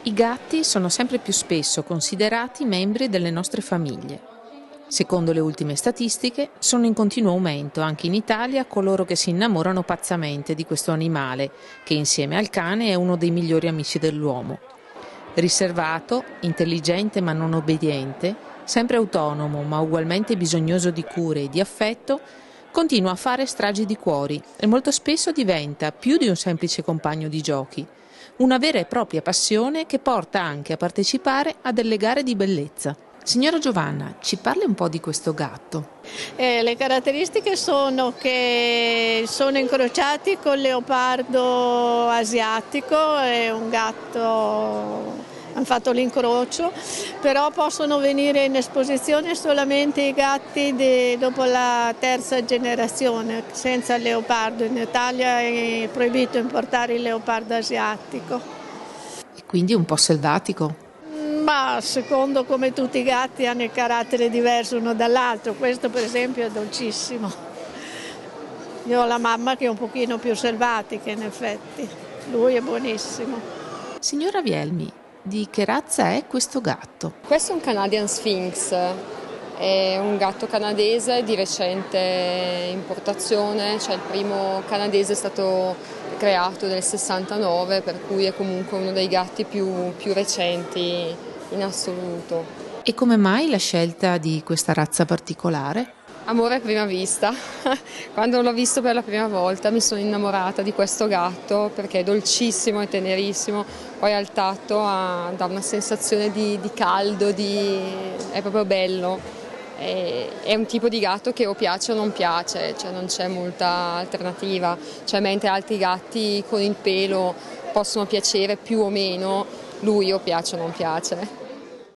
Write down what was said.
I gatti sono sempre più spesso considerati membri delle nostre famiglie. Secondo le ultime statistiche, sono in continuo aumento anche in Italia coloro che si innamorano pazzamente di questo animale, che insieme al cane è uno dei migliori amici dell'uomo. Riservato, intelligente ma non obbediente, sempre autonomo ma ugualmente bisognoso di cure e di affetto, continua a fare stragi di cuori e molto spesso diventa più di un semplice compagno di giochi. Una vera e propria passione che porta anche a partecipare a delle gare di bellezza. Signora Giovanna, ci parli un po' di questo gatto? Le caratteristiche sono che sono incrociati col leopardo asiatico, è un gatto, hanno fatto l'incrocio, però possono venire in esposizione solamente i gatti dopo la terza generazione, senza il leopardo. In Italia è proibito importare il leopardo asiatico. E quindi un po' selvatico? Ma secondo come tutti i gatti hanno il carattere diverso uno dall'altro, questo per esempio è dolcissimo. Io ho la mamma che è un pochino più selvatica in effetti, lui è buonissimo. Signora Vielmi, di che razza è questo gatto? Questo è un Canadian Sphinx, è un gatto canadese di recente importazione, cioè il primo canadese è stato creato nel 69, per cui è comunque uno dei gatti più recenti in assoluto. E come mai la scelta di questa razza particolare? Amore a prima vista. Quando l'ho visto per la prima volta mi sono innamorata di questo gatto perché è dolcissimo e tenerissimo, poi al tatto dà una sensazione di caldo, è proprio bello. È un tipo di gatto che o piace o non piace, cioè non c'è molta alternativa, cioè mentre altri gatti con il pelo possono piacere più o meno, lui o piace o non piace.